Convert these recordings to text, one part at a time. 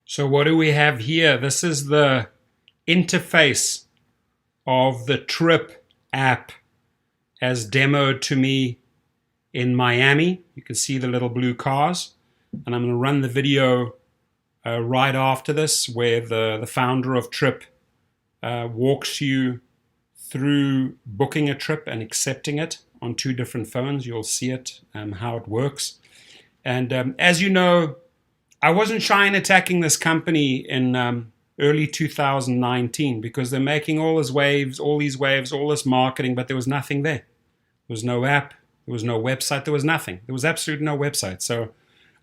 So what do we have here? This is the interface of the Tryp app as demoed to me in Miami. You can see the little blue cars. And I'm going to run the video right after this where the founder of Tryp walks you through booking a trip and accepting it on two different phones. You'll see it, how it works. And as you know, I wasn't shy in attacking this company in early 2019 because they're making all these waves, all this marketing, but there was nothing there. There was no app, there was no website, there was nothing. There was absolutely no website. So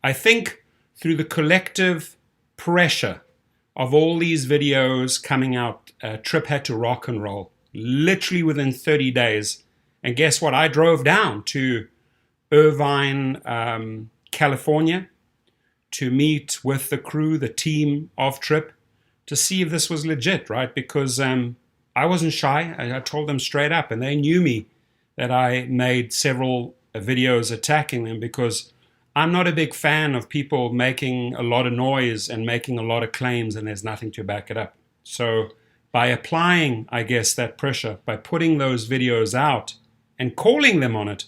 I think through the collective pressure of all these videos coming out, Tryp had to rock and roll literally within 30 days. And guess what? I drove down to Irvine, California, to meet with the crew, the team of Tryp, to see if this was legit, right? Because I wasn't shy. I told them straight up, and they knew me that I made several videos attacking them because I'm not a big fan of people making a lot of noise and making a lot of claims and there's nothing to back it up. So by applying, I guess, that pressure, by putting those videos out and calling them on it,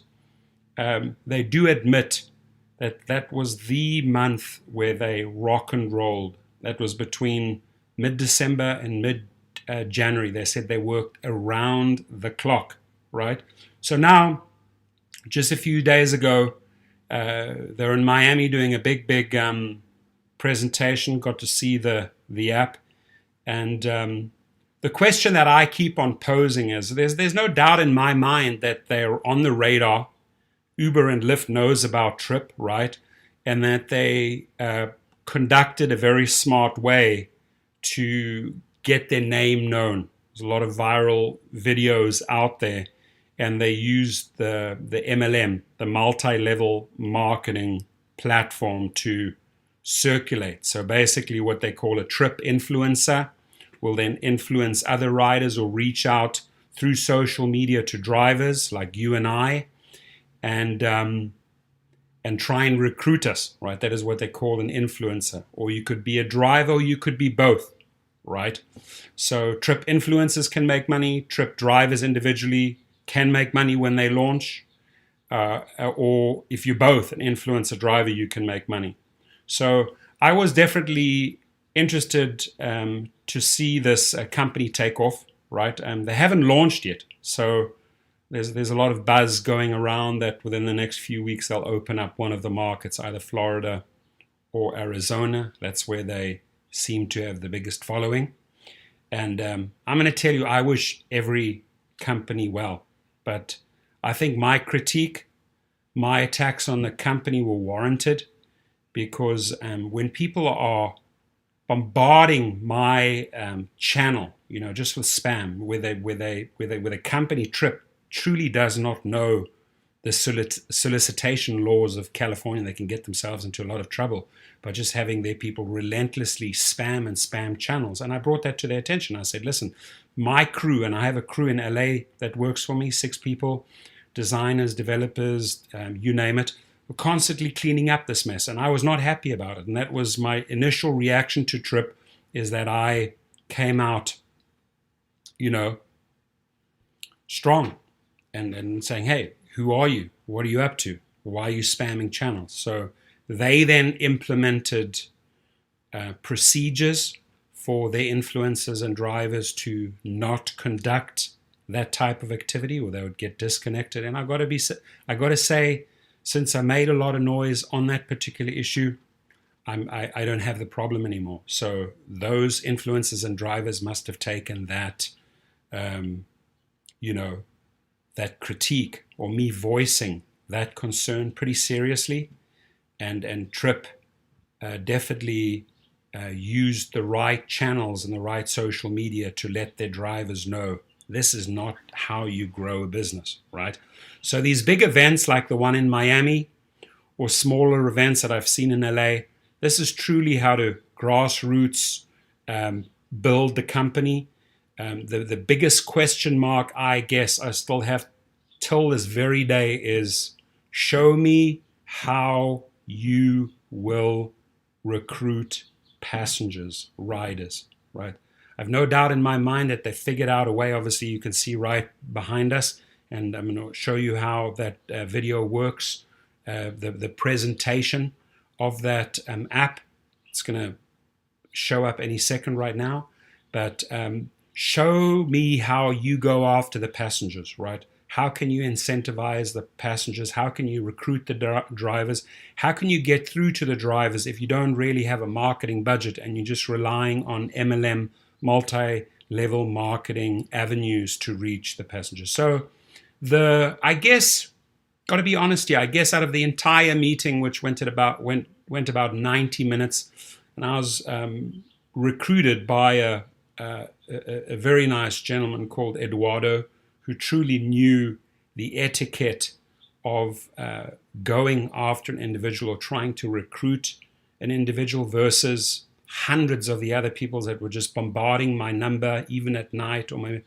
they do admit that was the month where they rock and rolled. That was between mid-December and mid-January. They said they worked around the clock, right? So now, just a few days ago, they're in Miami doing a big presentation. Got to see the app. And the question that I keep on posing is, there's no doubt in my mind that they're on the radar. Uber and Lyft knows about Tryp, right? And that they conducted a very smart way to get their name known. There's a lot of viral videos out there, and they used the MLM, the multi-level marketing platform, to circulate. So basically what they call a Tryp influencer will then influence other riders or reach out through social media to drivers like you and I, and try and recruit us, right? That is what they call an influencer. Or you could be a driver, or you could be both, right? So Tryp influencers can make money. Tryp drivers individually can make money when they launch. Or if you're both an influencer driver, you can make money. So I was definitely interested to see this company take off, right? They haven't launched yet. So there's a lot of buzz going around that within the next few weeks they'll open up one of the markets, either Florida or Arizona. That's where they seem to have the biggest following. And I'm going to tell you, I wish every company well. But I think my critique, my attacks on the company were warranted because when people are bombarding my channel, just with spam, where the company Tryp truly does not know the solicitation laws of California. They can get themselves into a lot of trouble by just having their people relentlessly spam channels. And I brought that to their attention. I said, listen, my crew, and I have a crew in LA that works for me, 6 people, designers, developers, you name it. We're constantly cleaning up this mess. And I was not happy about it. And that was my initial reaction to Tryp, is that I came out, strong. And saying, hey, who are you? What are you up to? Why are you spamming channels? So they then implemented procedures for their influencers and drivers to not conduct that type of activity, or they would get disconnected. And I got to say, since I made a lot of noise on that particular issue, I don't have the problem anymore. So those influencers and drivers must have taken that, that critique, or me voicing that concern, pretty seriously. And Tryp definitely used the right channels and the right social media to let their drivers know this is not how you grow a business, right? So these big events like the one in Miami, or smaller events that I've seen in LA, this is truly how to grassroots build the company. The biggest question mark, I guess, I still have till this very day is, show me how you will recruit passengers, riders, right? I've no doubt in my mind that they figured out a way. Obviously, you can see right behind us, and I'm going to show you how that video works, the presentation of that app. It's going to show up any second right now, but show me how you go after the passengers, right? How can you incentivize the passengers? How can you recruit the drivers? How can you get through to the drivers if you don't really have a marketing budget and you're just relying on MLM, multi-level marketing avenues to reach the passengers? So I guess, got to be honest here, I guess out of the entire meeting, which went about 90 minutes, and I was recruited by a very nice gentleman called Eduardo, who truly knew the etiquette of going after an individual or trying to recruit an individual versus hundreds of the other people that were just bombarding my number, even at night, or maybe,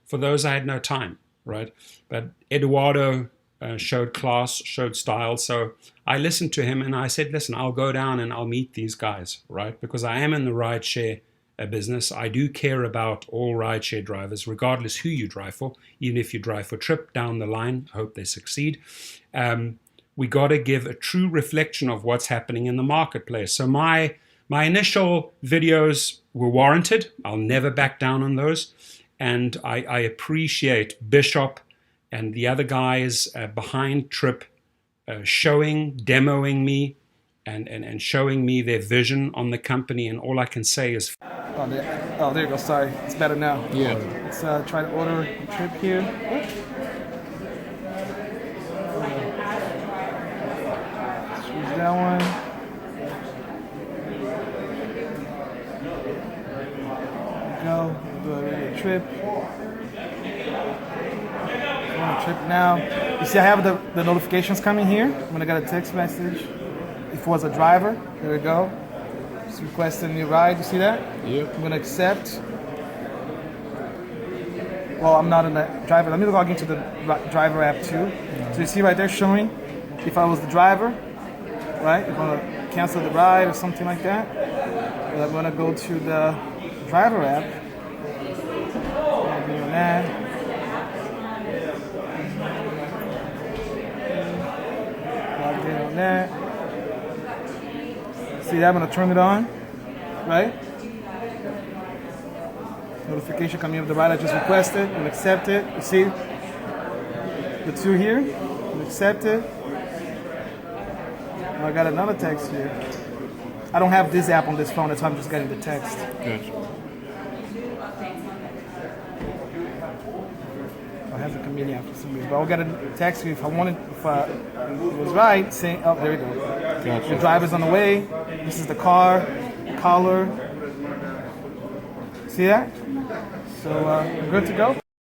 for those I had no time, right? But Eduardo showed class, showed style. So I listened to him and I said, listen, I'll go down and I'll meet these guys, right? Because I am in the rideshare business. I do care about all rideshare drivers, regardless who you drive for. Even if you drive for Tryp down the line, I hope they succeed. We got to give a true reflection of what's happening in the marketplace. So my initial videos were warranted. I'll never back down on those. And I appreciate Bishop and the other guys behind Tryp demoing me and showing me their vision on the company. And all I can say is... Oh, there you go. Sorry. It's better now. Yeah. Let's try to order a Tryp here. Choose that one. Go. Do a Tryp. On a Tryp now. You see, I have the notifications coming here. When I got a text message. If it was a driver, there we go. Just request a new ride. You see that? Yep. I'm gonna accept. Well, I'm not in the driver. Let me log into the driver app too. Mm-hmm. So you see right there showing if I was the driver, right? If I want to cancel the ride or something like that. But I'm gonna go to the driver app. Log in on that. Log in on that. See that? I'm gonna turn it on, right? Notification coming up the ride I just requested. I'm accept it. You see the two here. I'm accept it. Oh, I got another text here. I don't have this app on this phone, that's why I'm just getting the text. Gotcha. I have the convenient app for some reason, but I'll get a text if I wanted, if it was right, saying, oh, there we go. Gotcha. The driver's on the way. This is the car, color. See that? So we're good to go.